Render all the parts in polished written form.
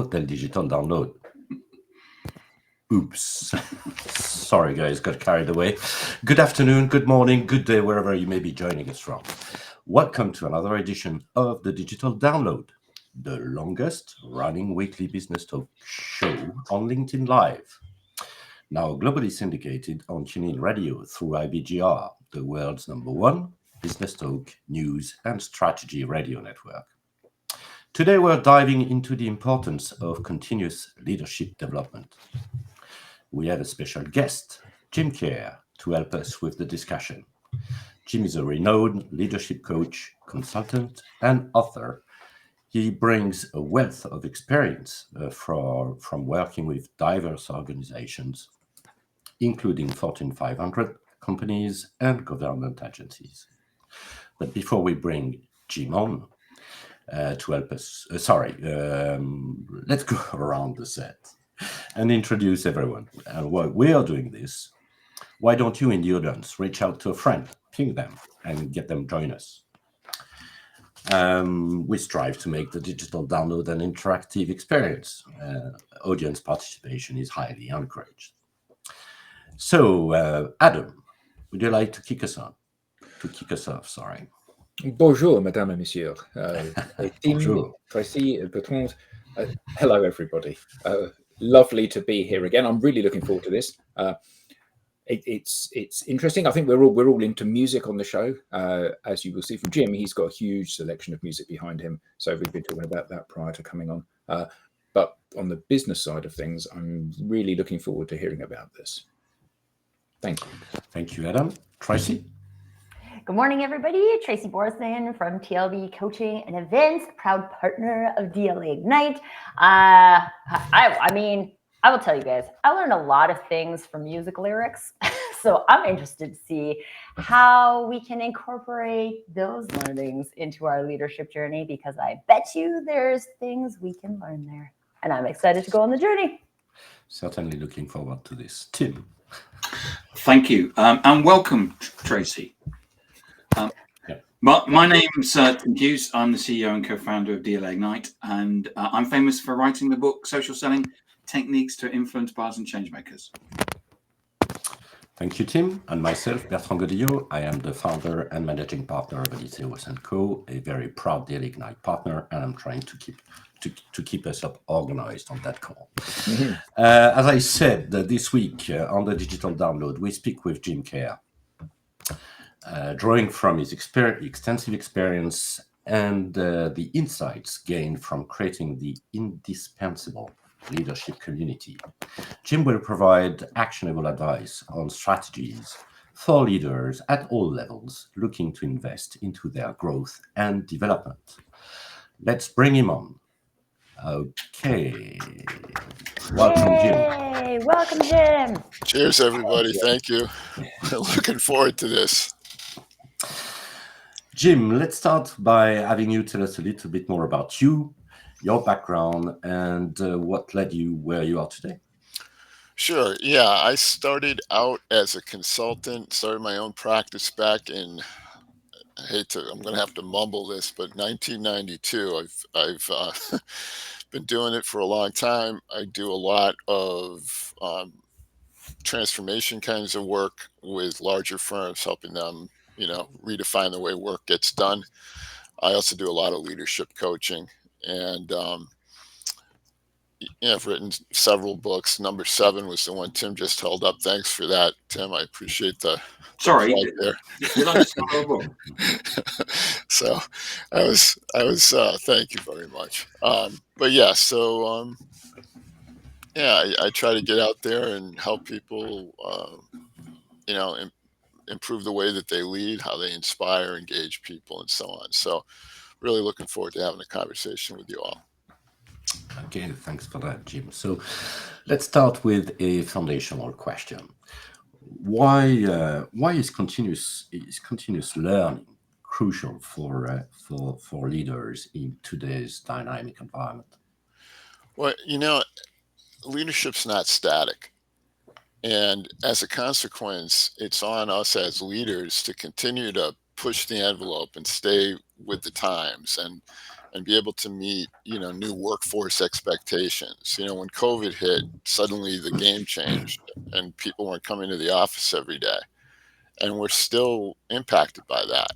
del digital download. Oops. Sorry, guys, got carried away. Good afternoon, good morning, good day, wherever you may be joining us from. Welcome to another edition of the Digital Download, the longest running weekly business talk show on LinkedIn Live. Now globally syndicated on TuneIn Radio through IBGR, the world's #1 business talk, news, and strategy radio network. Today, we're diving into the importance of continuous leadership development. We have a special guest, Jim Kerr, to help us with the discussion. Jim is a renowned leadership coach, consultant, and author. He brings a wealth of experience from working with diverse organizations, including Fortune 500 companies and government agencies. But before we bring Jim on, to help us. Let's go around the set and introduce everyone. And while we are doing this, why don't you in the audience reach out to a friend, ping them, and get them join us? We strive to make the digital download an interactive experience. Audience participation is highly encouraged. So, Adam, would you like to kick us off? Bonjour, Madame et Monsieur. Bonjour. Tracy, Bertrand. Hello, everybody. Lovely to be here again. I'm really looking forward to this. It's interesting. I think we're all into music on the show. As you will see from Jim, he's got a huge selection of music behind him. So we've been talking about that prior to coming on. But on the business side of things, I'm really looking forward to hearing about this. Thank you. Thank you, Adam. Tracy? Good morning, everybody. Tracy Borson from TLB Coaching and Events, proud partner of DLA Ignite. I will tell you guys, I learned a lot of things from music lyrics. So I'm interested to see how we can incorporate those learnings into our leadership journey, because I bet you there's things we can learn there. And I'm excited to go on the journey. Certainly looking forward to this. Tim? Thank you. And welcome, Tracy. My name's Timothy Hughes. I'm the CEO and co-founder of DLA Ignite, and I'm famous for writing the book Social Selling: Techniques to Influence Buyers and Changemakers. Thank you, Tim. And myself, Bertrand Godillot. I am the founder and managing partner of Odysseus & Co., a very proud DLA Ignite partner, and I'm trying to keep us up organized on that call. Mm-hmm. As I said, this week on the Digital Download, we speak with Jim Kerr. Drawing from his extensive experience and the insights gained from creating the indispensable leadership community, Jim will provide actionable advice on strategies for leaders at all levels looking to invest into their growth and development. Let's bring him on. Okay. Welcome, Jim. Welcome, Jim. Cheers, everybody. Thank you. Looking forward to this. Jim, let's start by having you tell us a little bit more about you, your background, and what led you where you are today. Sure. Yeah, I started out as a consultant, started my own practice back in, I'm going to have to mumble this, but 1992. I've been doing it for a long time. I do a lot of transformation kinds of work with larger firms, helping them redefine the way work gets done. I also do a lot of leadership coaching, and I've written several books. Number 7 was the one Tim just held up. Thanks for that, Tim. I appreciate the Sorry there. So I was thank you very much. But yeah, so I try to get out there and help people improve the way that they lead, how they inspire, engage people, and so on. So really looking forward to having a conversation with you all. Okay, thanks for that, Jim. So let's start with a foundational question. Why is continuous learning crucial for leaders in today's dynamic environment? Well, leadership's not static. And as a consequence, it's on us as leaders to continue to push the envelope and stay with the times. And and be able to meet, new workforce expectations. When COVID hit, suddenly the game changed and people weren't coming to the office every day. And we're still impacted by that.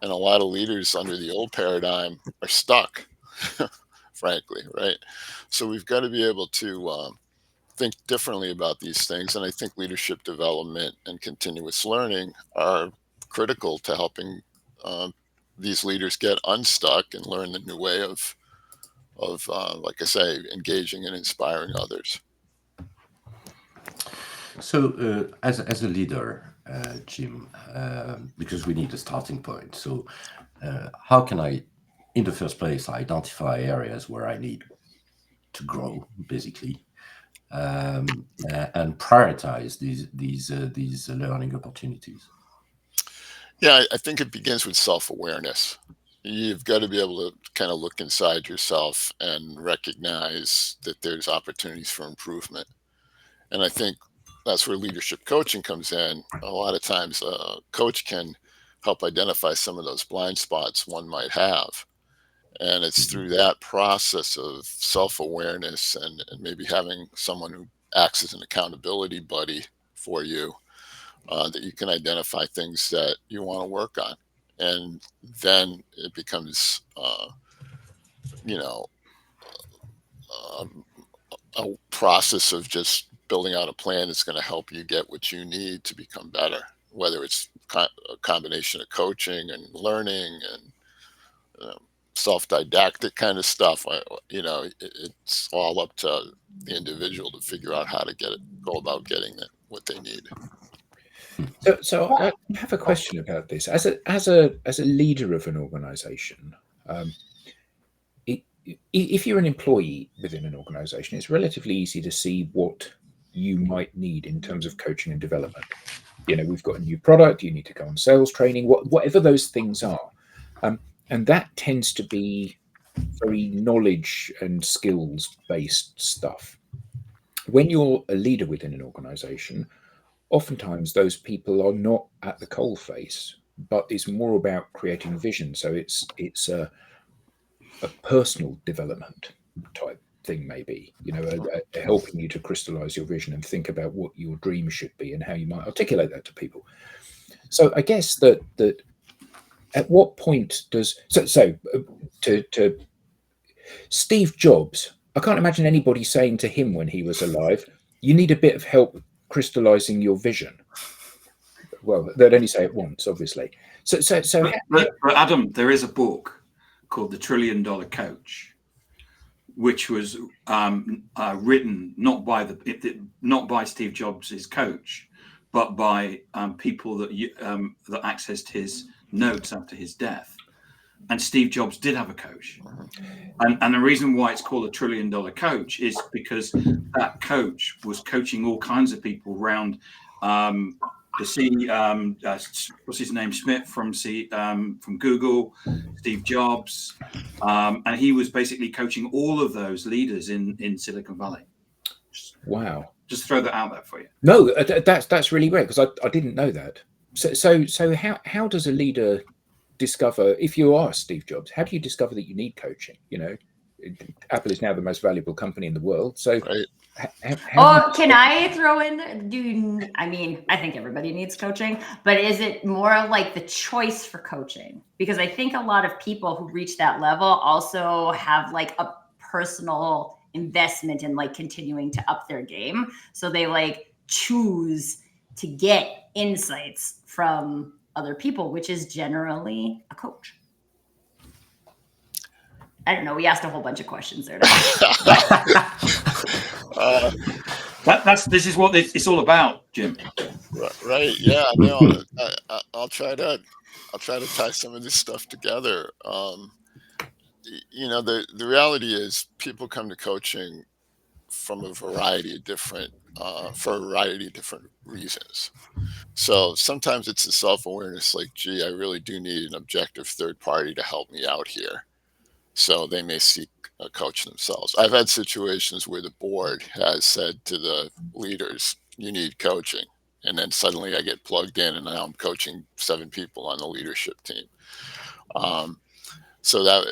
And a lot of leaders under the old paradigm are stuck, frankly, right? So we've got to be able to think differently about these things. And I think leadership development and continuous learning are critical to helping these leaders get unstuck and learn the new way of like I say, engaging and inspiring others. So, as a leader, Jim, because we need a starting point. So, how can I, in the first place, identify areas where I need to grow, basically, and prioritize these learning opportunities? Yeah, I think it begins with self-awareness. You've got to be able to kind of look inside yourself and recognize that there's opportunities for improvement. And I think that's where leadership coaching comes in. A lot of times, a coach can help identify some of those blind spots one might have. And it's through that process of self-awareness and maybe having someone who acts as an accountability buddy for you that you can identify things that you want to work on. And then it becomes, a process of just building out a plan that's going to help you get what you need to become better, whether it's a combination of coaching and learning and self-didactic kind of stuff. It's all up to the individual to figure out how to go about getting what they need. So I have a question about this. As a leader of an organization, if you're an employee within an organization, it's relatively easy to see what you might need in terms of coaching and development. We've got a new product, you need to go on sales training, whatever those things are. And that tends to be very knowledge and skills based stuff. When you're a leader within an organization, oftentimes those people are not at the coalface, but it's more about creating vision. So it's a personal development type thing, maybe, helping you to crystallize your vision and think about what your dream should be and how you might articulate that to people. So I guess that at what point does to Steve Jobs, I can't imagine anybody saying to him when he was alive, you need a bit of help crystallizing your vision. Well, they'd only say it once, obviously. But Adam, there is a book called The $1 Trillion Coach, which was written not by Steve Jobs' coach, but by people that accessed his notes after his death. And Steve Jobs did have a coach, and the reason why it's called a $1 Trillion Coach is because that coach was coaching all kinds of people around. What's his name? Smith from Google, Steve Jobs, and he was basically coaching all of those leaders in Silicon Valley. Wow! Just throw that out there for you. No, that's really great because I didn't know that. So how does a leader discover, if you are Steve Jobs, how do you discover that you need coaching? Apple is now the most valuable company in the world. So right. Can I throw in? I think everybody needs coaching, but is it more like the choice for coaching? Because I think a lot of people who reach that level also have like a personal investment in like continuing to up their game. So they like choose to get insights from other people, which is generally a coach. I don't know. We asked a whole bunch of questions there. This is what it's all about, Jim. Right. Yeah. No. I'll try to tie some of this stuff together. The reality is people come to coaching from a variety of different reasons. So sometimes it's a self-awareness, like, gee, I really do need an objective third party to help me out here. So they may seek a coach themselves. I've had situations where the board has said to the leaders, you need coaching. And then suddenly I get plugged in and now I'm coaching 7 people on the leadership team. So that,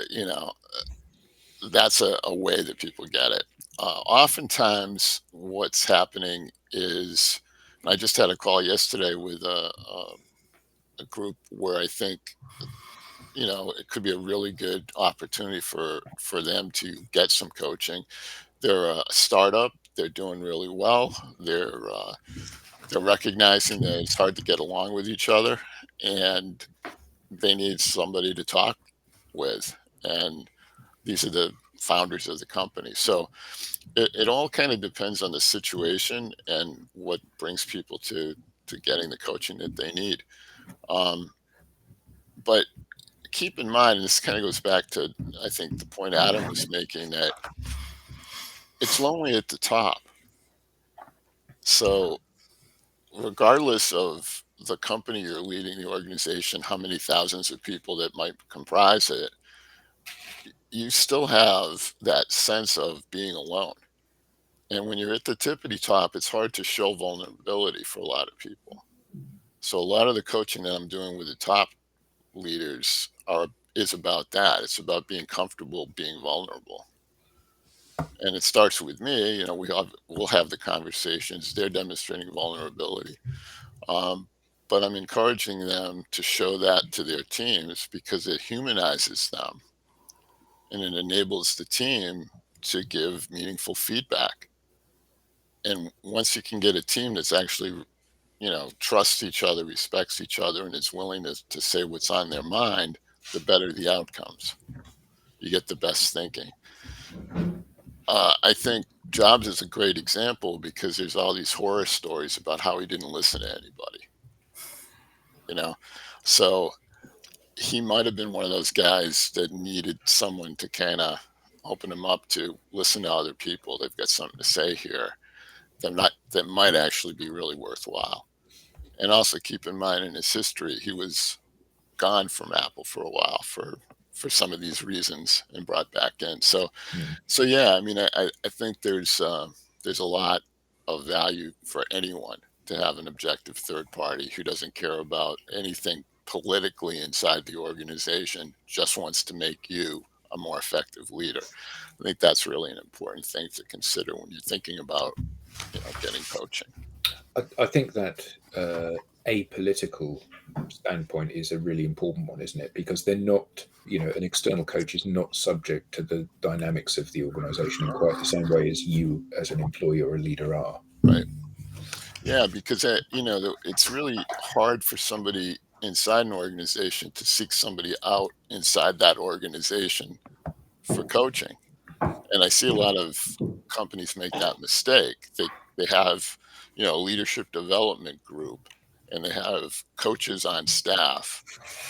that's a way that people get it. Oftentimes, what's happening is, and I just had a call yesterday with a group where I think, it could be a really good opportunity for them to get some coaching. They're a startup. They're doing really well. They're recognizing that it's hard to get along with each other, and they need somebody to talk with. And these are the founders of the company. So it all kind of depends on the situation and what brings people to getting the coaching that they need. But keep in mind, and this kind of goes back to, I think, the point Adam was making, that it's lonely at the top. So regardless of the company you're leading, the organization, how many thousands of people that might comprise it, you still have that sense of being alone. And when you're at the tippity top, it's hard to show vulnerability for a lot of people. So a lot of the coaching that I'm doing with the top leaders is about that. It's about being comfortable being vulnerable. And it starts with me. We'll have the conversations. They're demonstrating vulnerability. But I'm encouraging them to show that to their teams because it humanizes them and it enables the team to give meaningful feedback. And once you can get a team that's actually, trusts each other, respects each other, and is willing to say what's on their mind, the better the outcomes. You get the best thinking. I think Jobs is a great example because there's all these horror stories about how he didn't listen to anybody. So he might have been one of those guys that needed someone to kind of open him up to listen to other people. They've got something to say here that might actually be really worthwhile. And also keep in mind, in his history, he was gone from Apple for a while for some of these reasons and brought back in. So yeah, I mean, I think there's a lot of value for anyone to have an objective third party who doesn't care about anything politically inside the organization, just wants to make you a more effective leader. I think that's really an important thing to consider when you're thinking about, getting coaching. I think that apolitical standpoint is a really important one, isn't it? Because they're not, an external coach is not subject to the dynamics of the organization in quite the same way as you as an employee or a leader are. Right. Yeah, because it's really hard for somebody inside an organization to seek somebody out inside that organization for coaching. And I see a lot of companies make that mistake. They have, a leadership development group, and they have coaches on staff,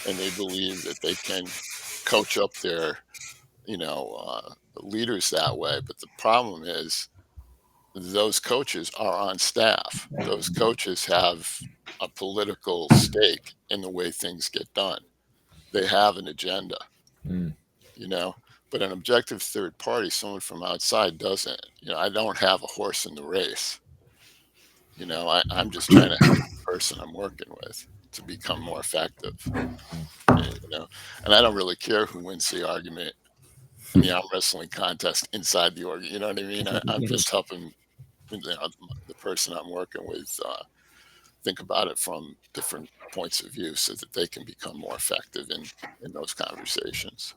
and they believe that they can coach up their, leaders that way. But the problem is those coaches are on staff. Those coaches have a political stake in the way things get done. They have an agenda, but an objective third party, someone from outside, doesn't. I don't have a horse in the race. I'm just trying to help the person I'm working with to become more effective. And I don't really care who wins the argument in the arm wrestling contest inside the org. You know what I mean? I'm just helping the person I'm working with think about it from different points of view so that they can become more effective in those conversations.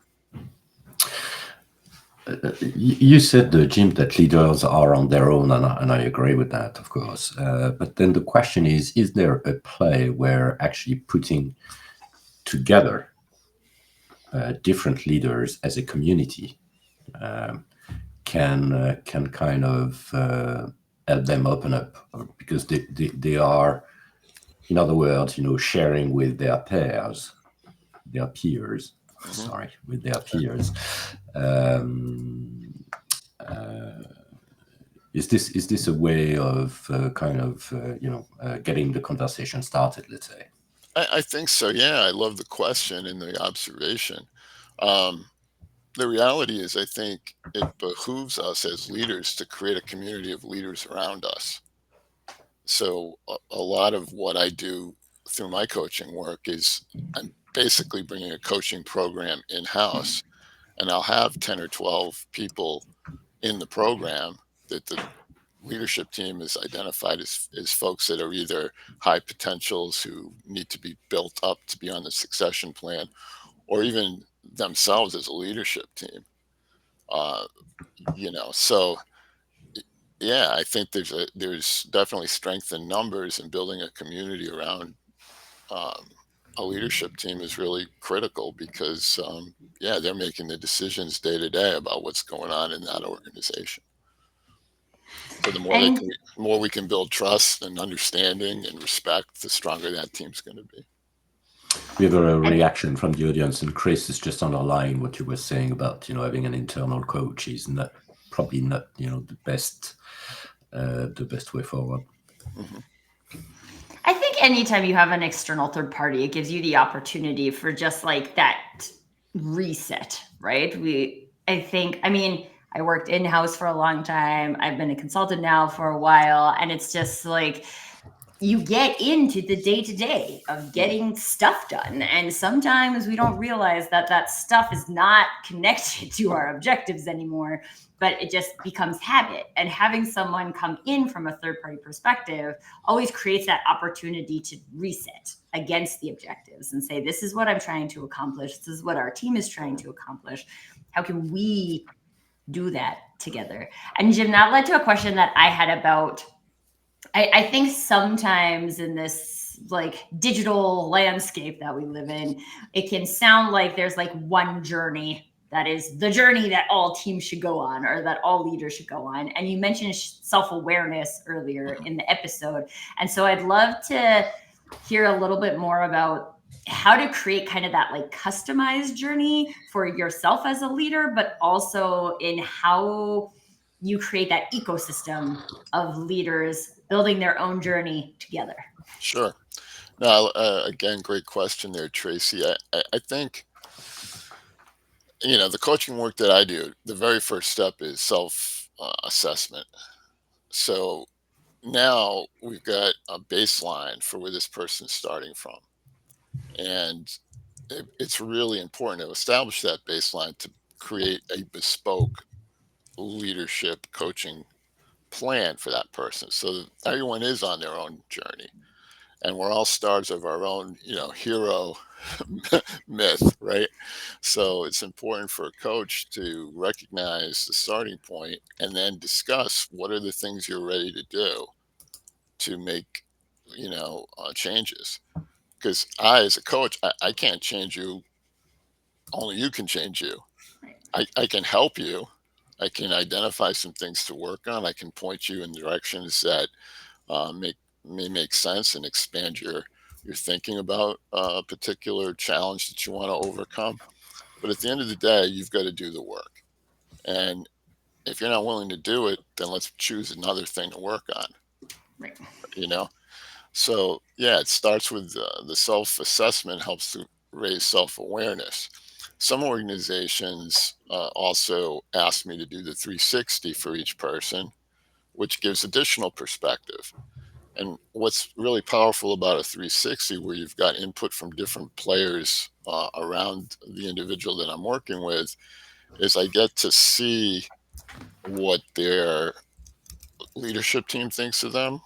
You said, Jim, that leaders are on their own, and I agree with that, of course. But then the question is there a play where actually putting together different leaders as a community can kind of help them open up, because they are, in other words, sharing with their peers, with their peers. Is this a way of getting the conversation started, let's say? I think so. Yeah, I love the question and the observation. The reality is, I think it behooves us as leaders to create a community of leaders around us. So a lot of what I do through my coaching work is I'm basically bringing a coaching program in-house, and I'll have 10 or 12 people in the program that the leadership team is identified as folks that are either high potentials who need to be built up to be on the succession plan, or even themselves as a leadership team. So yeah, I think there's definitely strength in numbers, and building a community around a leadership team is really critical because they're making the decisions day to day about what's going on in that organization. So the more we can build trust and understanding and respect, the stronger that team's going to be. We have a reaction from the audience, and Chris is just underlying what you were saying about having an internal coach is probably not the best way forward. Mm-hmm. I think anytime you have an external third party, it gives you the opportunity for just like that reset, right? I worked in-house for a long time. I've been a consultant now for a while, and it's just like you get into the day-to-day of getting stuff done. And sometimes we don't realize that stuff is not connected to our objectives anymore, but it just becomes habit. And having someone come in from a third-party perspective always creates that opportunity to reset against the objectives and say, this is what I'm trying to accomplish. This is what our team is trying to accomplish. How can we do that together? And Jim, that led to a question that I had about, I think sometimes in this like digital landscape that we live in, it can sound like there's like one journey that is the journey that all teams should go on, or that all leaders should go on. And you mentioned self-awareness earlier in the episode. And so I'd love to hear a little bit more about how to create kind of that like customized journey for yourself as a leader, but also in how you create that ecosystem of leaders building their own journey together. Sure. Now, again, great question there, Tracy. I think, the coaching work that I do, the very first step is self-assessment. So now we've got a baseline for where this person's starting from. And it's really important to establish that baseline to create a bespoke leadership coaching plan for that person, so that everyone is on their own journey, and we're all stars of our own hero myth, right? So it's important for a coach to recognize the starting point and then discuss what are the things you're ready to do to make changes, because I, as a coach, I can't change you. Only you can change you. I can help you. I can identify some things to work on. I can point you in directions that may make sense and expand your thinking about a particular challenge that you want to overcome. But at the end of the day, you've got to do the work. And if you're not willing to do it, then let's choose another thing to work on. Right. So yeah, it starts with the self-assessment helps to raise self-awareness. Some organizations also ask me to do the 360 for each person, which gives additional perspective. And what's really powerful about a 360, where you've got input from different players around the individual that I'm working with, is I get to see what their leadership team thinks of them,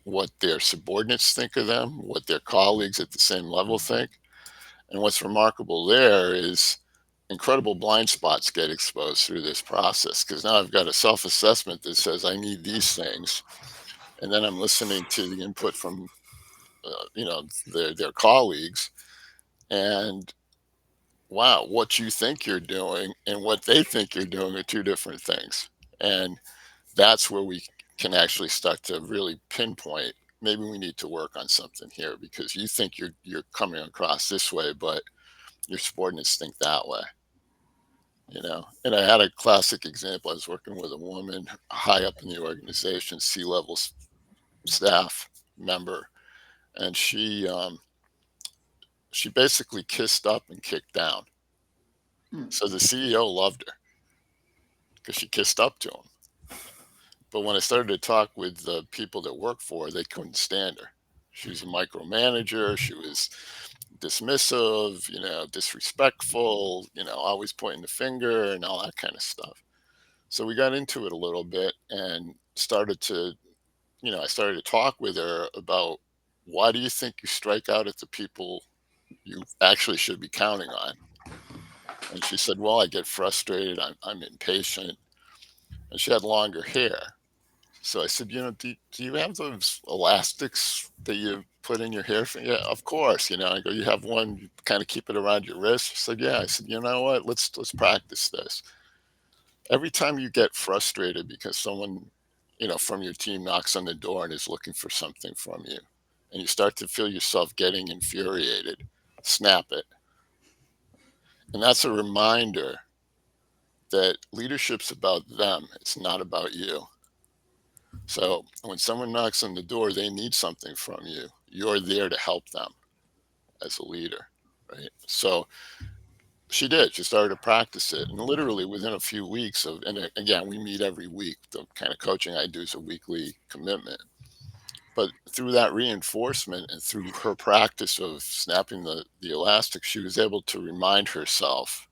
what their subordinates think of them, what their colleagues at the same level think. And what's remarkable there is incredible blind spots get exposed through this process, because now I've got a self-assessment that says I need these things, and then I'm listening to the input from their colleagues, and wow, what you think you're doing and what they think you're doing are two different things. And that's where we can actually start to really pinpoint, maybe we need to work on something here, because you think you're coming across this way, but your subordinates think that way. And I had a classic example. I was working with a woman high up in the organization, C-level staff member, and she basically kissed up and kicked down. So the CEO loved her because she kissed up to him. But when I started to talk with the people that work for her, they couldn't stand her. She was a micromanager. She was dismissive, disrespectful, always pointing the finger and all that kind of stuff. So we got into it a little bit and started to, I started to talk with her about, why do you think you strike out at the people you actually should be counting on? And she said, well, I get frustrated. I'm impatient. And she had longer hair. So I said, do you have those elastics that you put in your hair? Yeah, of course. I go, you have one, you kind of keep it around your wrist. She said, yeah. I said, you know what? Let's practice this. Every time you get frustrated because someone, from your team knocks on the door and is looking for something from you, and you start to feel yourself getting infuriated, snap it. And that's a reminder that leadership's about them. It's not about you. So when someone knocks on the door, they need something from you. You're there to help them as a leader, right? So she did. She started to practice it. And literally within a few weeks and again, we meet every week. The kind of coaching I do is a weekly commitment. But through that reinforcement and through her practice of snapping the elastic, she was able to remind herself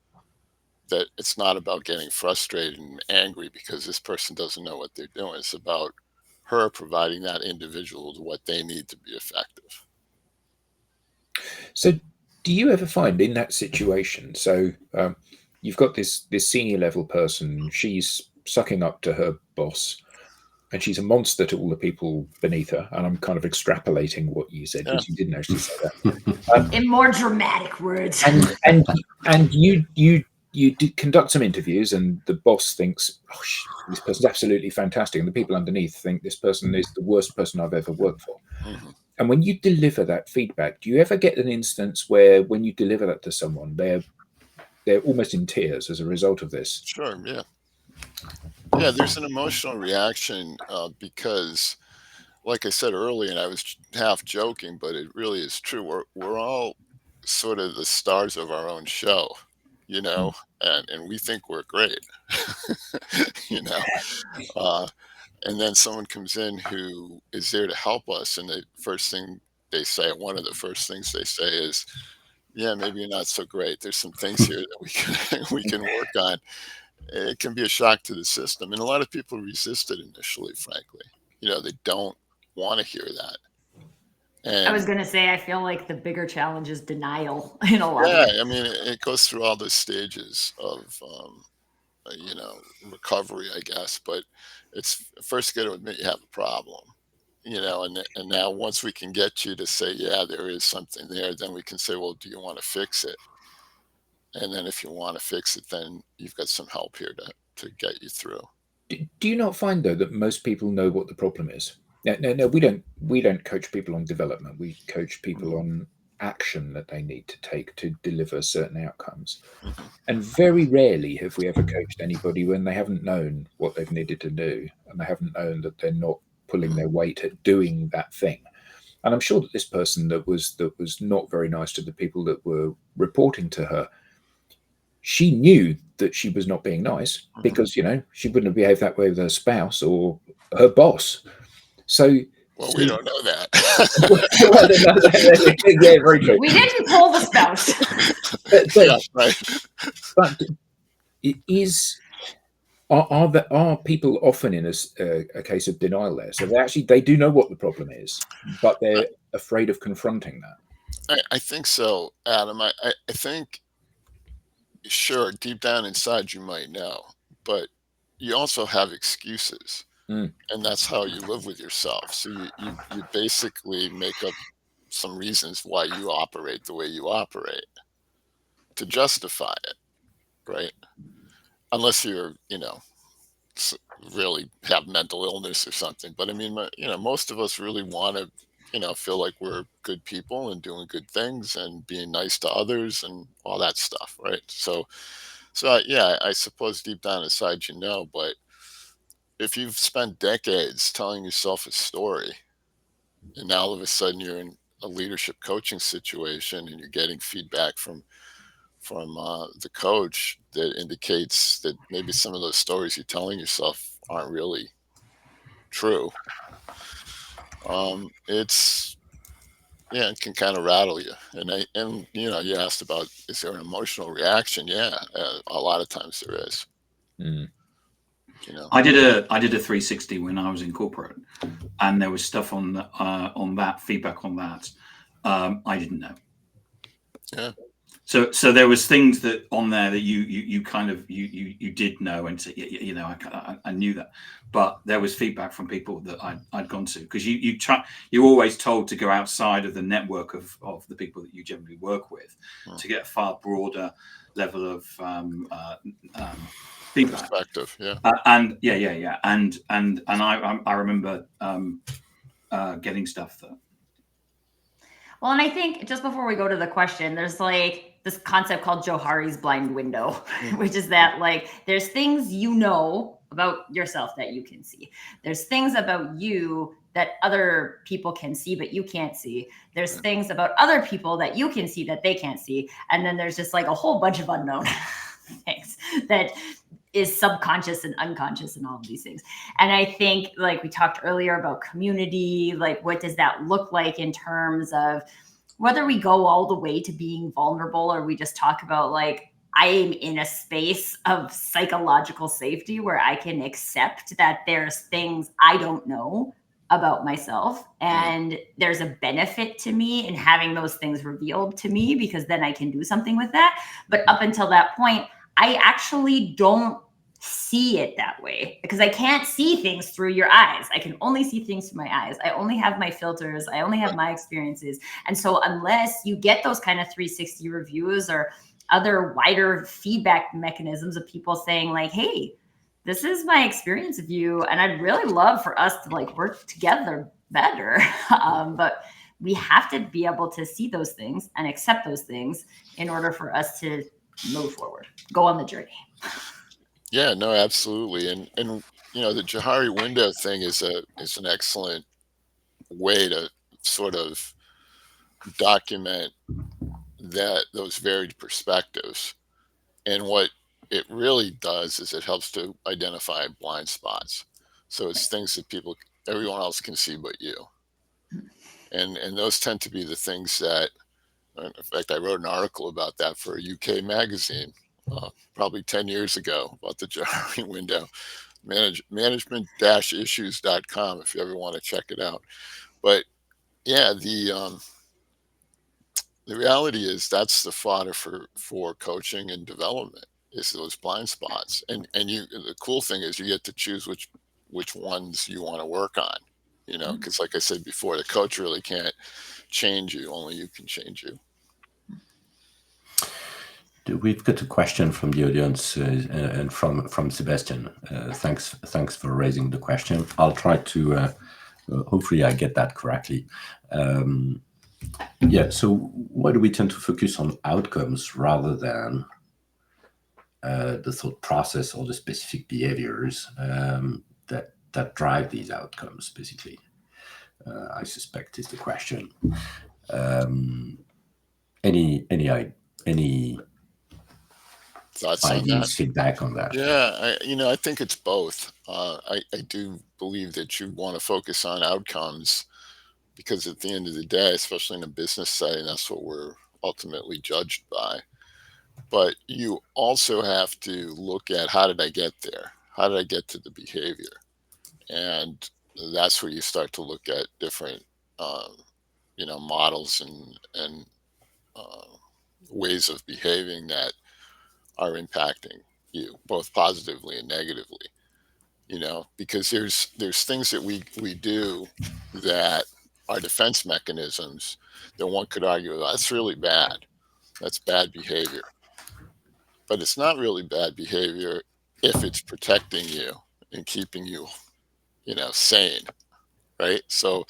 that it's not about getting frustrated and angry because this person doesn't know what they're doing. It's about her providing that individual what they need to be effective. So do you ever find in that situation, so you've got this senior level person, she's sucking up to her boss, and she's a monster to all the people beneath her, and I'm kind of extrapolating what you said because you didn't actually say that. In more dramatic words. And you conduct some interviews, and the boss thinks, oh, this person's absolutely fantastic, and the people underneath think this person is the worst person I've ever worked for. Mm-hmm. And when you deliver that feedback, do you ever get an instance where when you deliver that to someone, they're almost in tears as a result of this? Sure, yeah. Yeah, there's an emotional reaction because, like I said earlier, and I was half joking, but it really is true. We're all sort of the stars of our own show, and we think we're great, and then someone comes in who is there to help us, and the first thing they say, one of the first things they say is, yeah, maybe you're not so great. There's some things here that we can work on. It can be a shock to the system. And a lot of people resist it initially, frankly. They don't want to hear that. And I was going to say, I feel like the bigger challenge is denial in a lot of ways. I mean, it goes through all the stages of, recovery, I guess. But it's first got to admit you have a problem, and now once we can get you to say, yeah, there is something there, then we can say, well, do you want to fix it? And then if you want to fix it, then you've got some help here to get you through. Do you not find, though, that most people know what the problem is? No, we don't coach people on development. We coach people on action that they need to take to deliver certain outcomes. Mm-hmm. And very rarely have we ever coached anybody when they haven't known what they've needed to do, and they haven't known that they're not pulling their weight at doing that thing. And I'm sure that this person that was not very nice to the people that were reporting to her, she knew that she was not being nice because, she wouldn't have behaved that way with her spouse or her boss. So, we don't know that. Yeah, very true. We didn't pull the spouse. But are people often in a case of denial there? So they do know what the problem is, but they're afraid of confronting that. I think so, Adam. I think, sure, deep down inside you might know, but you also have excuses. And that's how you live with yourself. So you basically make up some reasons why you operate the way you operate to justify it, right? Unless you're, really have mental illness or something. But I mean, most of us really want to, feel like we're good people and doing good things and being nice to others and all that stuff, right? So yeah, I suppose deep down inside, but if you've spent decades telling yourself a story and now all of a sudden you're in a leadership coaching situation and you're getting feedback from the coach that indicates that maybe some of those stories you're telling yourself aren't really true, it's Yeah, it can kind of rattle you. And you asked about, is there an emotional reaction? Yeah, a lot of times there is. Mm. I did a 360 when I was in corporate, and there was stuff on that feedback on that. I didn't know. Yeah. So there was things that on there that you kind of you did know, and I knew that, but there was feedback from people that I'd gone to, because you're always told to go outside of the network of the people that you generally work with to get a far broader level of feedback. Perspective, yeah. And I remember getting stuff that. Well, and I think just before we go to the question, there's like this concept called Johari's blind window, which is that like there's things you know about yourself that you can see. There's things about you that other people can see, but you can't see. There's things about other people that you can see that they can't see. And then there's just like a whole bunch of unknown things that is subconscious and unconscious and all of these things. And I think, like we talked earlier about community, like what does that look like in terms of whether we go all the way to being vulnerable, or we just talk about like, I am in a space of psychological safety where I can accept that there's things I don't know about myself, and there's a benefit to me in having those things revealed to me, because then I can do something with that. But up until that point, I actually don't see it that way, because I can't see things through your eyes. I can only see things through my eyes. I only have my filters. I only have my experiences. And so unless you get those kind of 360 reviews or other wider feedback mechanisms of people saying like, hey, this is my experience of you, and I'd really love for us to like work together better. But we have to be able to see those things and accept those things in order for us to move forward, go on the journey. Yeah, no, absolutely. And the Johari window thing is an excellent way to sort of document those varied perspectives. And what it really does is it helps to identify blind spots. So it's things that everyone else can see but you. And those tend to be the things that, in fact, I wrote an article about that for a UK magazine probably 10 years ago about the Johari window. Management-issues.com if you ever want to check it out. But yeah, the reality is that's the fodder for coaching and development, is those blind spots. And the cool thing is you get to choose which ones you want to work on, because like I said before, the coach really can't change you, only you can change you. We've got a question from the audience and from Sebastian. Thanks for raising the question. I'll try to hopefully I get that correctly. So why do we tend to focus on outcomes rather than the thought process or the specific behaviors that drive these outcomes? Basically, I suspect is the question. Any thoughts ideas, on that? feedback on that? Yeah, I think it's both. I do believe that you want to focus on outcomes, because at the end of the day, especially in a business setting, that's what we're ultimately judged by. But you also have to look at, how did I get there? How did I get to the behavior? And that's where you start to look at different, models and ways of behaving that are impacting you, both positively and negatively. Because there's things that we do that are defense mechanisms that one could argue, that's really bad. That's bad behavior. But it's not really bad behavior if it's protecting you and keeping you, sane, right? So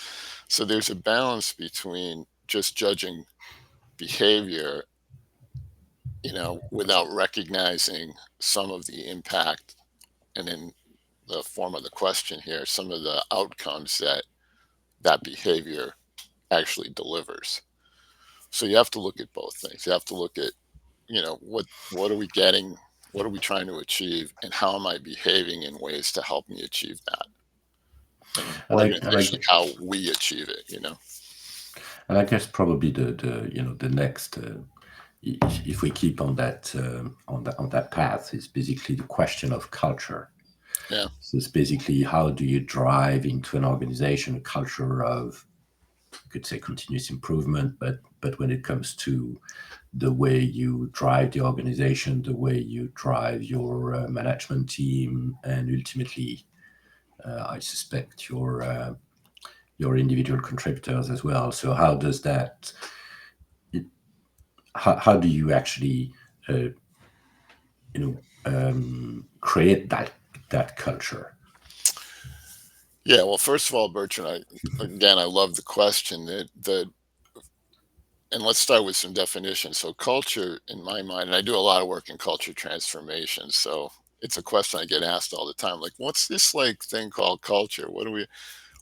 there's a balance between just judging behavior, without recognizing some of the impact, and in the form of the question here, some of the outcomes that behavior actually delivers. So you have to look at both things. You have to look at, what are we getting? What are we trying to achieve? And how am I behaving in ways to help me achieve that? And organizationally, how we achieve it, And I guess probably the next, if we keep on that path, is basically the question of culture. Yeah. So it's basically, how do you drive into an organization a culture of, you could say, continuous improvement, but when it comes to the way you drive the organization, the way you drive your management team, and ultimately, I suspect your individual contributors as well. So how does that? How do you actually, create that culture? Yeah. Well, first of all, Bertrand, I love the question. And let's start with some definitions. So culture, in my mind, and I do a lot of work in culture transformation. So it's a question I get asked all the time. Like, what's this like thing called culture? What do we?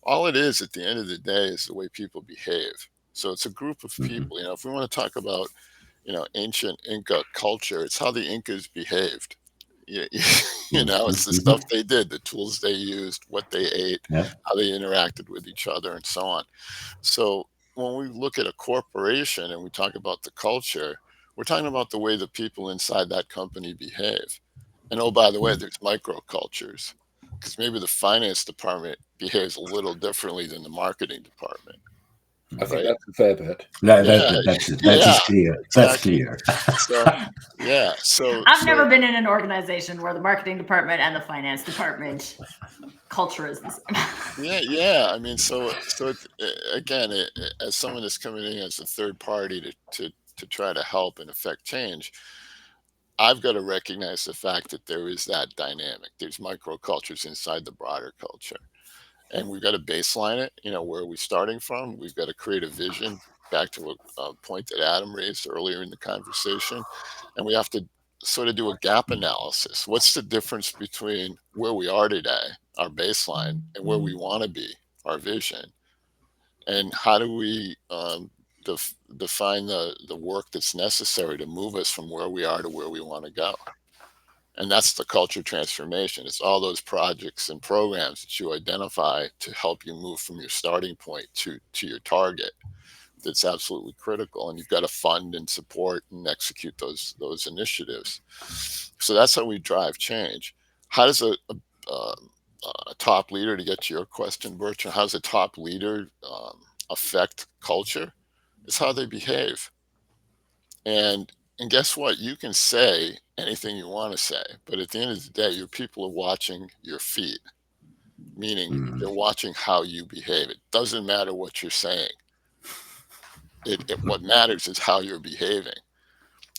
All it is at the end of the day is the way people behave. So it's a group of Mhm. people. If we want to talk about, ancient Inca culture, it's how the Incas behaved. You, it's the stuff Mhm. they did, the tools they used, what they ate, Yeah. how they interacted with each other, and so on. So when we look at a corporation and we talk about the culture, we're talking about the way the people inside that company behave. And oh, by the way, there's microcultures because maybe the finance department behaves a little differently than the marketing department, I think right? that's a fair bet. Yeah, That is yeah, clear. That's exactly. clear. So yeah, so I've never been in an organization where the marketing department and the finance department culture is the same. yeah. I mean, so it's, again, as someone that's coming in as a third party to try to help and affect change, I've got to recognize the fact that there is that dynamic. There's microcultures inside the broader culture. And we've got to baseline it. Where are we starting from? We've got to create a vision, back to a point that Adam raised earlier in the conversation. And we have to sort of do a gap analysis. What's the difference between where we are today, our baseline, and where we want to be, our vision? And how do we define the work that's necessary to move us from where we are to where we want to go? And that's the culture transformation. It's all those projects and programs that you identify to help you move from your starting point to your target. That's absolutely critical. And you've got to fund and support and execute those initiatives. So that's how we drive change. How does a top leader, to get to your question, Bertrand, how does a top leader affect culture? It's how they behave. And guess what? You can say anything you want to say, but at the end of the day, your people are watching your feet, meaning Mm. they're watching how you behave. It doesn't matter what you're saying. What matters is how you're behaving.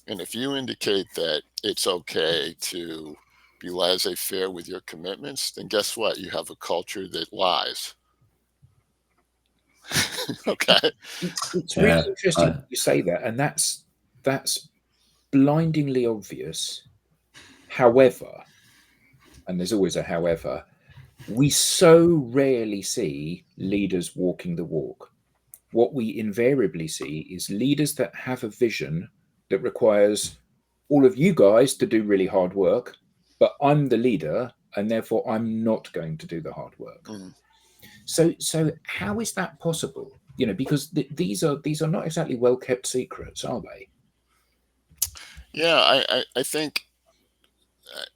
And if you indicate that it's okay to be laissez-faire with your commitments, then guess what? You have a culture that lies. Okay. It's really Yeah. interesting you say that, and that's blindingly obvious. However, and there's always a however, we so rarely see leaders walking the walk. What we invariably see is leaders that have a vision that requires all of you guys to do really hard work, but I'm the leader and therefore I'm not going to do the hard work. Mm. So how is that possible? Because these are not exactly well kept secrets, are they? Yeah, I think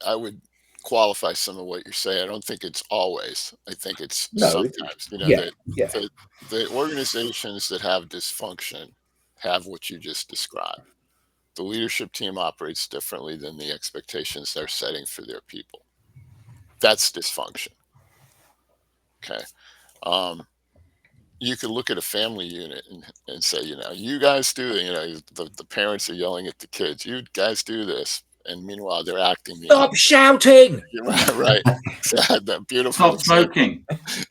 I would qualify some of what you're saying. I don't think it's always. I think it's No. sometimes. Yeah. That Yeah. the organizations that have dysfunction have what you just described. The leadership team operates differently than the expectations they're setting for their people. That's dysfunction. Okay. Um, you could look at a family unit and say, you guys do, the parents are yelling at the kids, you guys do this. And meanwhile, they're acting the Stop shouting. Right, right. That beautiful Stop example. smoking.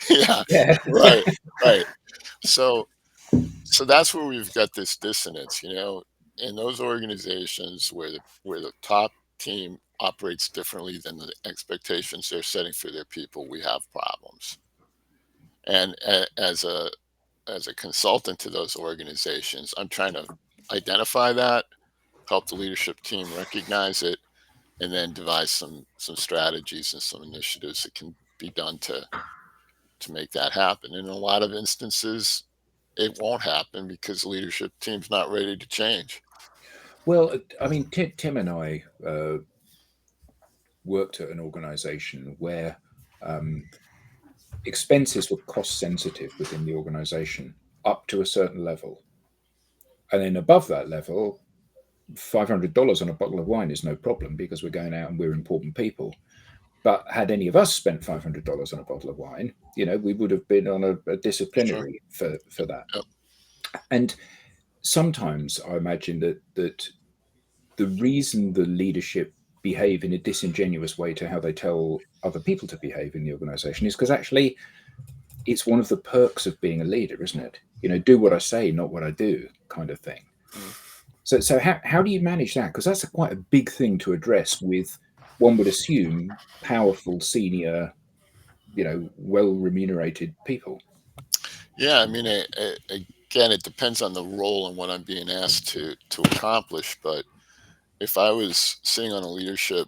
Yeah, Yeah. right, right. So that's where we've got this dissonance, in those organizations where the top team operates differently than the expectations they're setting for their people, we have problems. And as a consultant to those organizations, I'm trying to identify that, help the leadership team recognize it, and then devise some strategies and some initiatives that can be done to make that happen. In a lot of instances, it won't happen because leadership team's not ready to change. Well, I mean, Tim and I worked at an organization where expenses were cost sensitive within the organization up to a certain level. And then above that level, $500 on a bottle of wine is no problem because we're going out and we're important people. But had any of us spent $500 on a bottle of wine, we would have been on a disciplinary for that. Yep. And sometimes I imagine that the reason the leadership behave in a disingenuous way to how they tell other people to behave in the organization is because actually it's one of the perks of being a leader, isn't it? Do what I say, not what I do, kind of thing. So how do you manage that? Because that's quite a big thing to address with, one would assume, powerful, senior, well remunerated people. Yeah, I mean, again, it depends on the role and what I'm being asked to accomplish. But if I was sitting on a leadership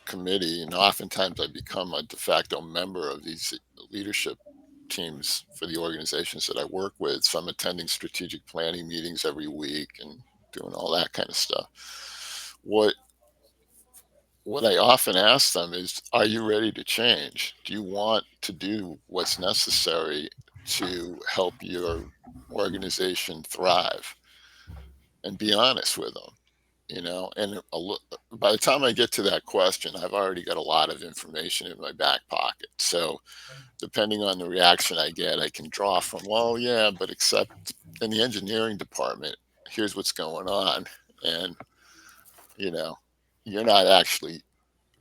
committee, and oftentimes I become a de facto member of these leadership teams for the organizations that I work with. So I'm attending strategic planning meetings every week and doing all that kind of stuff. What I often ask them is, are you ready to change? Do you want to do what's necessary to help your organization thrive? And be honest with them. And by the time I get to that question, I've already got a lot of information in my back pocket. So depending on the reaction I get, I can draw from, well, yeah, but except in the engineering department, here's what's going on. And, you're not actually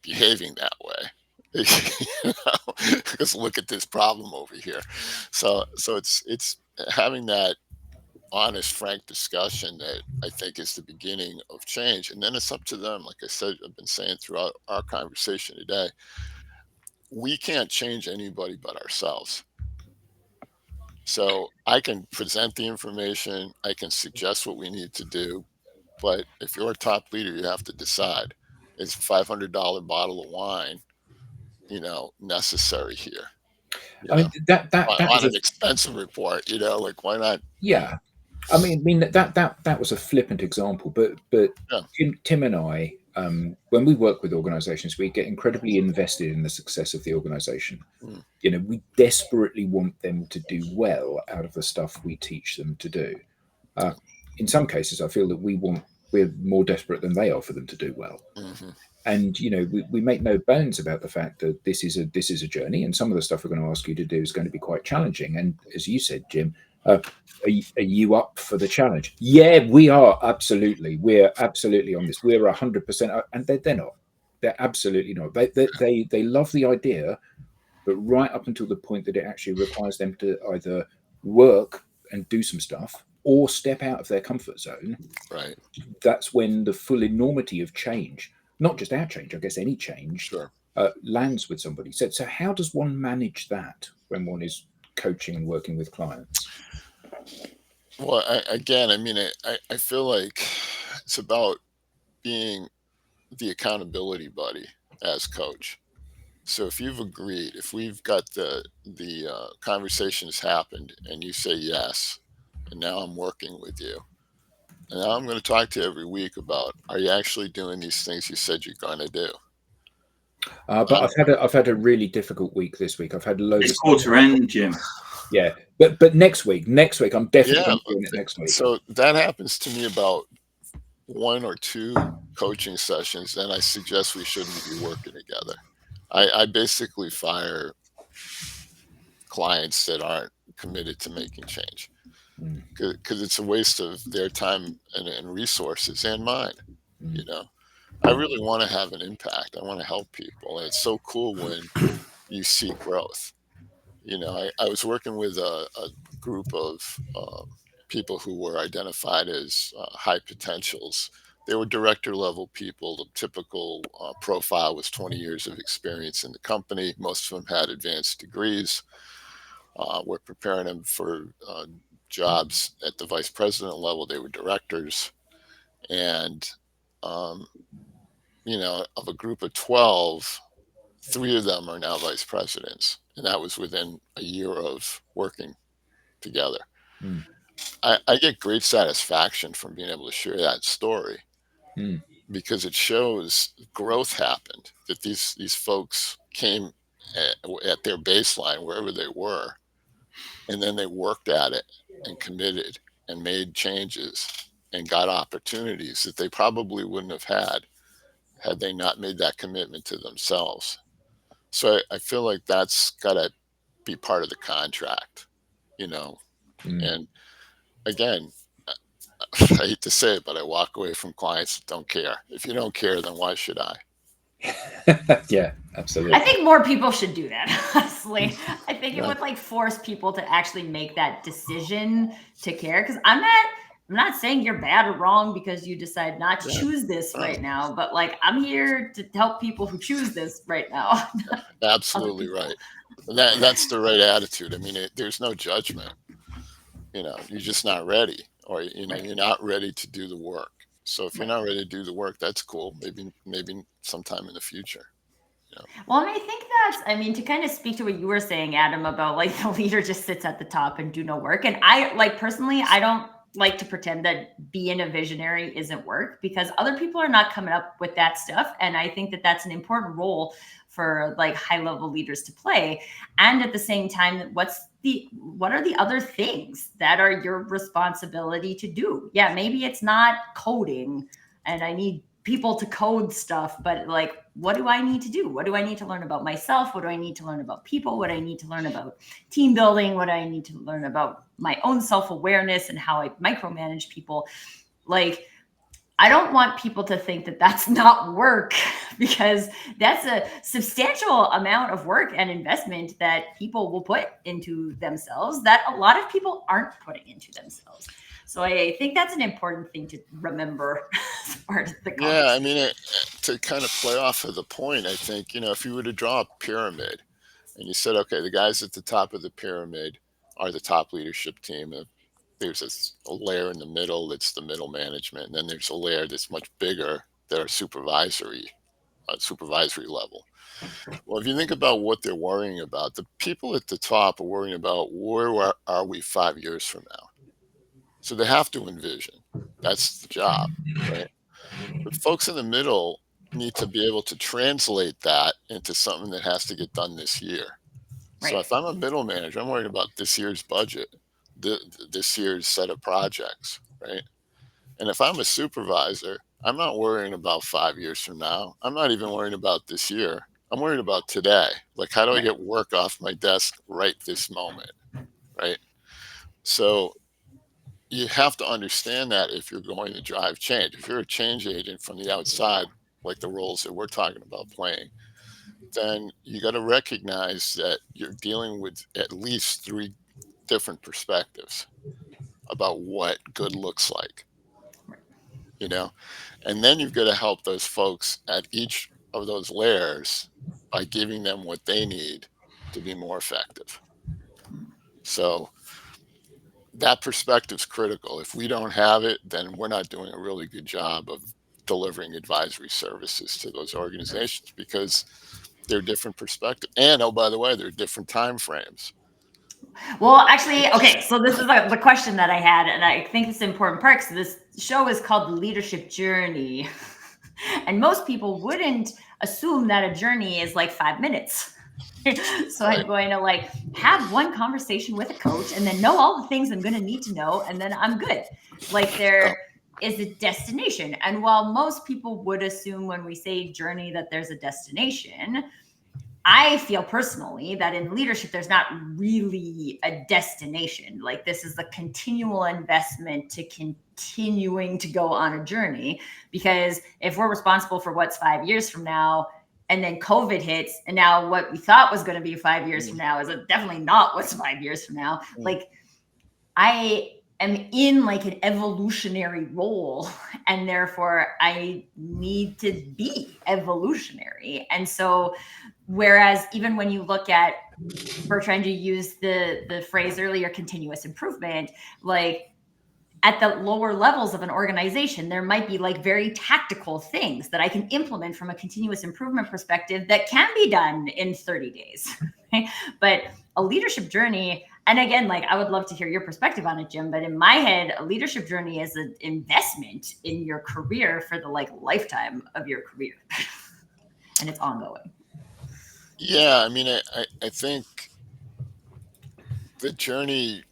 behaving that way. Because look at this problem over here. So it's having that honest, frank discussion that I think is the beginning of change. And then it's up to them. Like I said, I've been saying throughout our conversation today, we can't change anybody but ourselves. So I can present the information, I can suggest what we need to do, but if you're a top leader, you have to decide, is a $500 bottle of wine, necessary here? I mean, that On was an expensive report, like, why not? Yeah. I mean that was a flippant example, but Yeah. Tim and I, when we work with organizations, we get incredibly invested in the success of the organization. We desperately want them to do well out of the stuff we teach them to do. In some cases, I feel that we're more desperate than they are for them to do well. And we make no bones about the fact that this is a journey, and some of the stuff we're going to ask you to do is going to be quite challenging. And as you said, Jim, are you up for the challenge? Yeah, we are. Absolutely, we're absolutely on this. We're 100%, and they're not. They're absolutely not. They love the idea, but right up until the point that it actually requires them to either work and do some stuff or step out of their comfort zone. Right. That's when the full enormity of change, not just our change, I guess any change, Sure. lands with somebody. So how does one manage that when one is coaching and working with clients? Well, I feel like it's about being the accountability buddy as coach. So if you've agreed, if we've got the conversation has happened and you say yes, and now I'm working with you, and now I'm going to talk to you every week about, are you actually doing these things you said you're going to do? But I've had a really difficult week this week. I've had loads of quarter end, Jim. Yeah, but next week I'm definitely doing it next week. So that happens to me about 1 or 2 coaching sessions, then I suggest we shouldn't be working together. I basically fire clients that aren't committed to making change, because it's a waste of their time and resources and mine. I really want to have an impact. I want to help people. And it's so cool when you see growth. I was working with a group of people who were identified as high potentials. They were director level people. The typical profile was 20 years of experience in the company. Most of them had advanced degrees. We're preparing them for jobs at the vice president level. They were directors. And, of a group of 12, 3 of them are now vice presidents. And that was within a year of working together. Mm. I get great satisfaction from being able to share that story because it shows growth happened, that these folks came at their baseline, wherever they were, and then they worked at it and committed and made changes and got opportunities that they probably wouldn't have had they not made that commitment to themselves. So I feel like that's got to be part of the contract, you know. And again, I hate to say it, but I walk away from clients that don't care. If you don't care, then why should I? Yeah, absolutely. I think more people should do that, honestly. I think it Yeah. would like force people to actually make that decision to care. Because I'm not saying you're bad or wrong because you decide not to choose this right now, but like I'm here to help people who choose this right now. Absolutely right. That's the right attitude. I mean, there's no judgment. You know, you're just not ready, or you're not ready to do the work. So if you're not ready to do the work, that's cool. Maybe sometime in the future. Well, and I think to kind of speak to what you were saying, Adam, about like the leader just sits at the top and do no work. And I like personally, I don't like to pretend that being a visionary isn't work because other people are not coming up with that stuff. And I think that that's an important role for like high level leaders to play. And at the same time, what are the other things that are your responsibility to do? Yeah, maybe it's not coding and I need people to code stuff, but like, what do I need to do? What do I need to learn about myself? What do I need to learn about people? What do I need to learn about team building? What do I need to learn about my own self-awareness and how I micromanage people? Like, I don't want people to think that that's not work because that's a substantial amount of work and investment that people will put into themselves that a lot of people aren't putting into themselves. So I think that's an important thing to remember as part of the conversation. Yeah, I mean, to kind of play off of the point, I think, if you were to draw a pyramid and you said, okay, the guys at the top of the pyramid are the top leadership team. There's a layer in the middle that's the middle management, and then there's a layer that's much bigger that are supervisory level. Well, if you think about what they're worrying about, the people at the top are worrying about where are we 5 years from now. So they have to envision. That's the job, right? But folks in the middle need to be able to translate that into something that has to get done this year. So if I'm a middle manager, I'm worried about this year's budget, this year's set of projects, right? And if I'm a supervisor, I'm not worrying about 5 years from now. I'm not even worrying about this year. I'm worried about today. Like, how do I get work off my desk right this moment, right? So you have to understand that if you're going to drive change. If you're a change agent from the outside, like the roles that we're talking about playing, then you got to recognize that you're dealing with at least 3 different perspectives about what good looks like, and then you've got to help those folks at each of those layers by giving them what they need to be more effective. So that perspective is critical. If we don't have it, then we're not doing a really good job of delivering advisory services to those organizations because they're different perspective. And oh, by the way, they're different time frames. Well, actually, okay, so this is the question that I had, and I think it's an important part because this show is called The Leadership Journey. And most people wouldn't assume that a journey is like 5 minutes. So I'm going to like have one conversation with a coach and then know all the things I'm going to need to know, and then I'm good. Like there is a destination. And while most people would assume when we say journey that there's a destination, I feel personally that in leadership, there's not really a destination. Like this is a continual investment to continuing to go on a journey, because if we're responsible for what's 5 years from now, and then COVID hits, and now what we thought was going to be 5 years from now is definitely not what's 5 years from now. Like I am in like an evolutionary role, and therefore I need to be evolutionary. And so whereas even when you look at, we're trying to use the phrase earlier, continuous improvement, like at the lower levels of an organization, there might be like very tactical things that I can implement from a continuous improvement perspective that can be done in 30 days. Right? But a leadership journey, And again, like, I would love to hear your perspective on it, Jim, but in my head, a leadership journey is an investment in your career for the like lifetime of your career. And it's ongoing. Yeah, I mean, I think the journey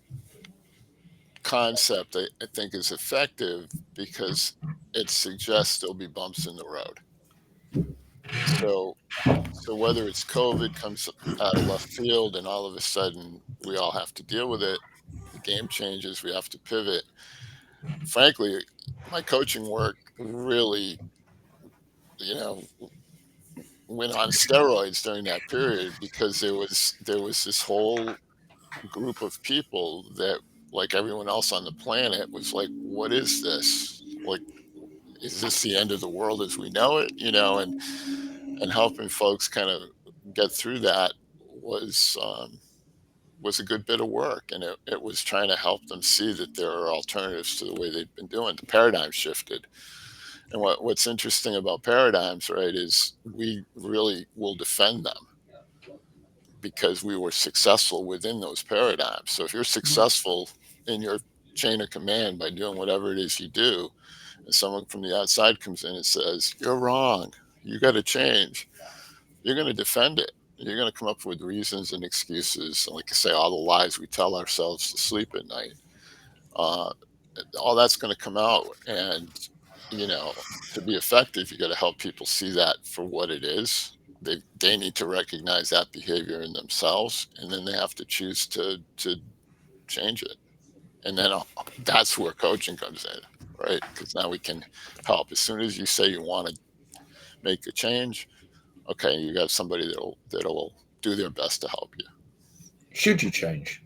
concept, I think, is effective because it suggests there'll be bumps in the road. So, so whether it's COVID comes out of left field and all of a sudden we all have to deal with it, the game changes, we have to pivot. Frankly, my coaching work really, you know, went on steroids during that period because there was this whole group of people that, like everyone else on the planet, was like, what is this? Like, is this the end of the world as we know it? And helping folks kind of get through that was a good bit of work, and it was trying to help them see that there are alternatives to the way they've been doing. The paradigm shifted. And what's interesting about paradigms, right, is we really will defend them because we were successful within those paradigms. So if you're successful in your chain of command by doing whatever it is you do, and someone from the outside comes in and says, you're wrong, you got to change, you're going to defend it. You're going to come up with reasons and excuses. Like I say, all the lies we tell ourselves to sleep at night, uh, all that's going to come out. And, to be effective, you got to help people see that for what it is. They need to recognize that behavior in themselves, and then they have to choose to change it. And then that's where coaching comes in, right? Because now we can help. As soon as you say you want to make a change, okay, you got somebody that'll do their best to help you. Should you change?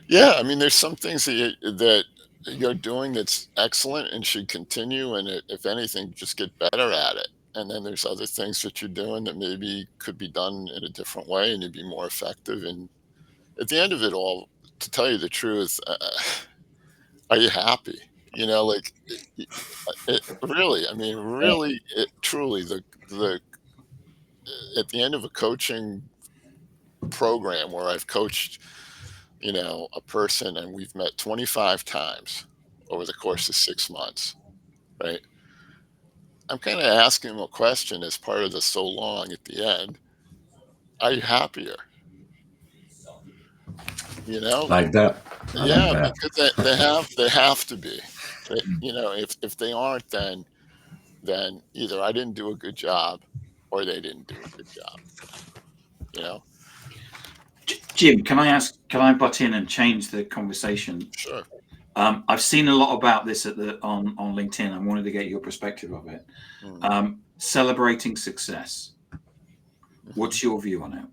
Yeah, I mean, there's some things that you're doing that's excellent and should continue, and if anything, just get better at it. And then there's other things that you're doing that maybe could be done in a different way, and you'd be more effective. And at the end of it all, to tell you the truth, are you happy? Like really. I mean, really, truly, the at the end of a coaching program where I've coached, a person and we've met 25 times over the course of 6 months, right? I'm kind of asking them a question as part of the so long at the end. Are you happier? Like that. I like Yeah, that. because they have to be. If they aren't, then either I didn't do a good job or they didn't do a good job. Jim, can I butt in and change the conversation? Sure. I've seen a lot about this on LinkedIn. I wanted to get your perspective of it. Celebrating success. What's your view on it?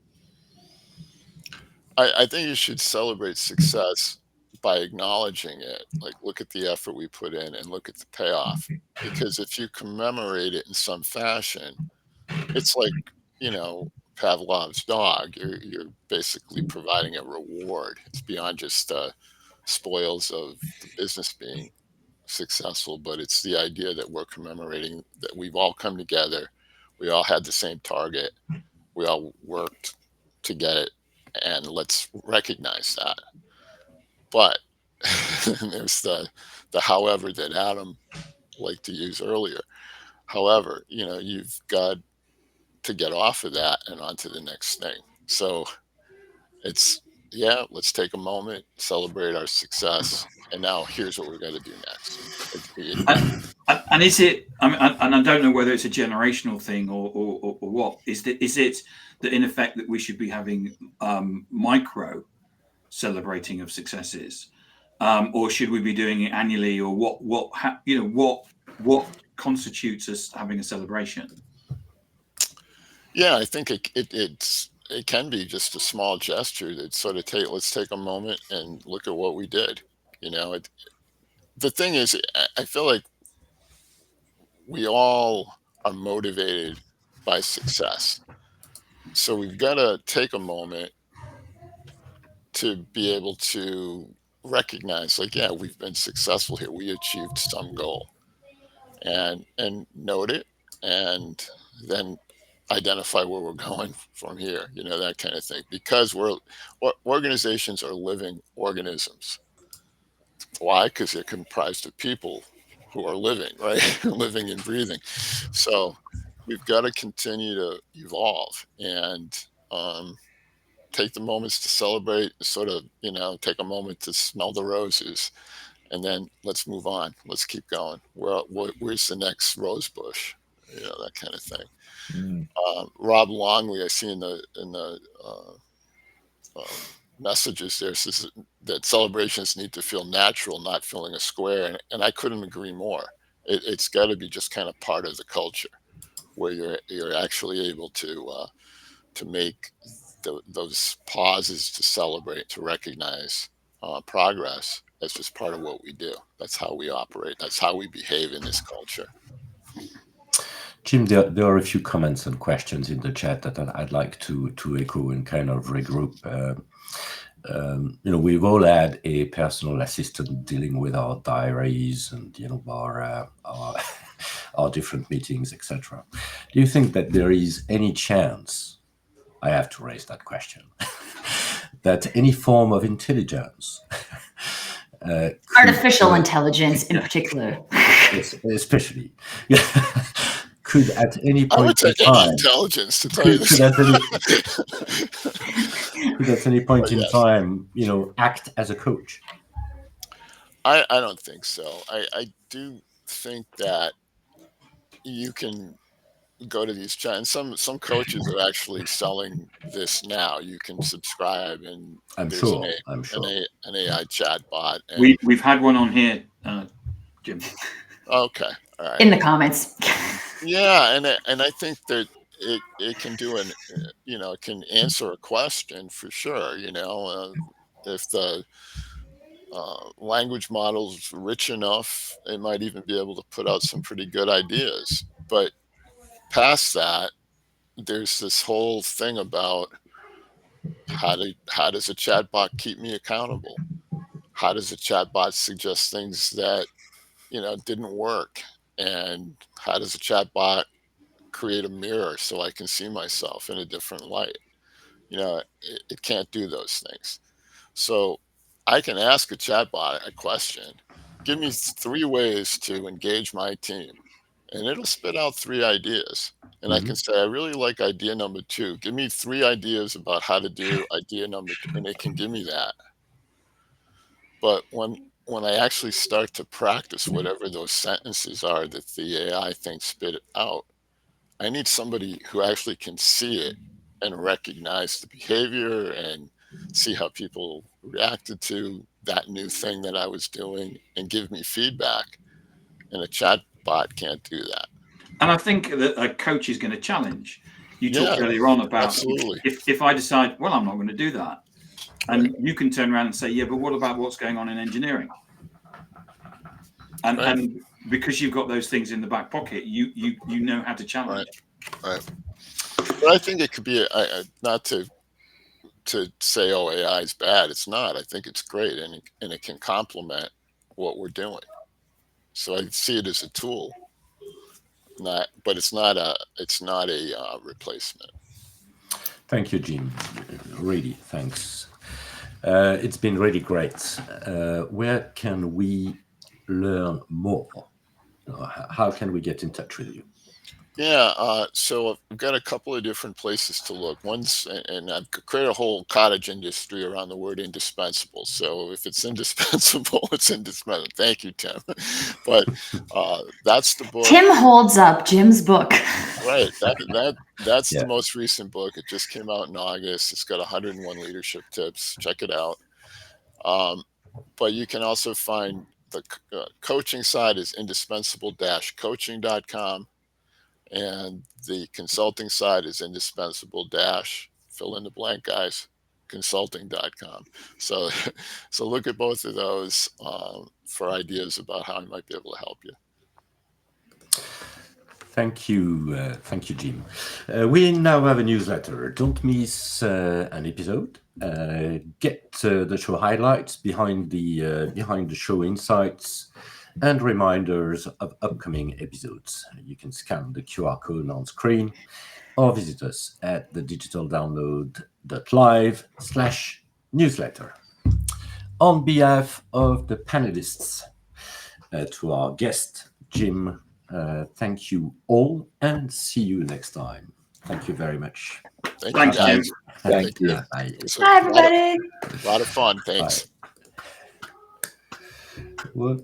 I think you should celebrate success by acknowledging it. Like, look at the effort we put in and look at the payoff. Because if you commemorate it in some fashion, it's like, Pavlov's dog. You're basically providing a reward. It's beyond just spoils of the business being successful, but it's the idea that we're commemorating that we've all come together. We all had the same target. We all worked to get it, and let's recognize that. But there's the however that Adam liked to use earlier. However, you've got to get off of that and onto the next thing. So it's, let's take a moment, celebrate our success, and now here's what we're going to do next. And is it? I mean, and I don't know whether it's a generational thing or what. Is it that in effect that we should be having micro celebrating of successes, or should we be doing it annually, or what constitutes us having a celebration? Yeah, I think it can be just a small gesture that sort of let's take a moment and look at what we did. The thing is, I feel like we all are motivated by success. So we've got to take a moment to be able to recognize, like, yeah, we've been successful here. We achieved some goal, and note it, and then identify where we're going from here, that kind of thing, because organizations are living organisms. Why? Because they're comprised of people who are living, right? Living and breathing. So we've got to continue to evolve and take the moments to celebrate, sort of, take a moment to smell the roses, and then let's move on. Let's keep going. Where's the next rose bush? That kind of thing. Rob Longley, I see in the messages there, says that celebrations need to feel natural, not filling a square, and I couldn't agree more. It's got to be just kind of part of the culture, where you're actually able to make those pauses to celebrate, to recognize progress. That's just part of what we do. That's how we operate. That's how we behave in this culture. Jim, there are a few comments and questions in the chat that I'd like to echo and kind of regroup. We've all had a personal assistant dealing with our diaries and our different meetings, etc. Do you think that there is any chance, I have to raise that question, that any form of intelligence, artificial intelligence in particular, especially, could at any I would point in take any time, intelligence to tell you this. Could at any point in time, act as a coach? I don't think so. I do think that you can go to these chats. Some coaches are actually selling this now. You can subscribe, and there's an AI chat bot. And We've had one on here, Jim. Okay, all right. In the comments. Yeah, and I think that it can do it can answer a question for sure. If the language model's rich enough, it might even be able to put out some pretty good ideas. But past that, there's this whole thing about how does a chatbot keep me accountable? How does a chatbot suggest things that didn't work? And how does a chatbot create a mirror so I can see myself in a different light? It can't do those things. So I can ask a chatbot a question, give me 3 ways to engage my team, and it'll spit out 3 ideas. And I can say, I really like idea number 2. Give me 3 ideas about how to do idea number 2, and it can give me that. But when I actually start to practice whatever those sentences are that the AI thing spit out, I need somebody who actually can see it and recognize the behavior and see how people reacted to that new thing that I was doing and give me feedback. And a chat bot can't do that. And I think that a coach is going to challenge. You talked earlier on about if I decide, well, I'm not going to do that. And you can turn around and say, yeah, but what about what's going on in engineering? And because you've got those things in the back pocket, you know how to challenge. Right. But I think it could be not to say, oh, AI is bad. It's not. I think it's great, and it can complement what we're doing. So I see it as a tool, but it's not a replacement. Thank you, Jim. Really, thanks. It's been really great. Where can we learn more? How can we get in touch with you? Yeah, so I've got a couple of different places to look. One's, and I've created a whole cottage industry around the word indispensable. So if it's indispensable, it's indispensable. Thank you, Tim. But that's the book. Tim holds up Jim's book. Right. That's the most recent book. It just came out in August. It's got 101 leadership tips. Check it out. But you can also find the coaching side is indispensable-coaching.com. And the consulting side is indispensable fill in the blank, guys, consulting.com. So look at both of those for ideas about how I might be able to help you. Thank you, Jim. We now have a newsletter. Don't miss an episode. Get the show highlights, behind the show insights, and reminders of upcoming episodes. You can scan the QR code on screen. or visit us at thedigitaldownload.live/newsletter. On behalf of the panelists, to our guest, Jim, thank you all and see you next time. Thank you very much. Thank Thank you, you. guys. Thank you. Bye. It's Bye, everybody. a lot of fun. Thanks. Bye.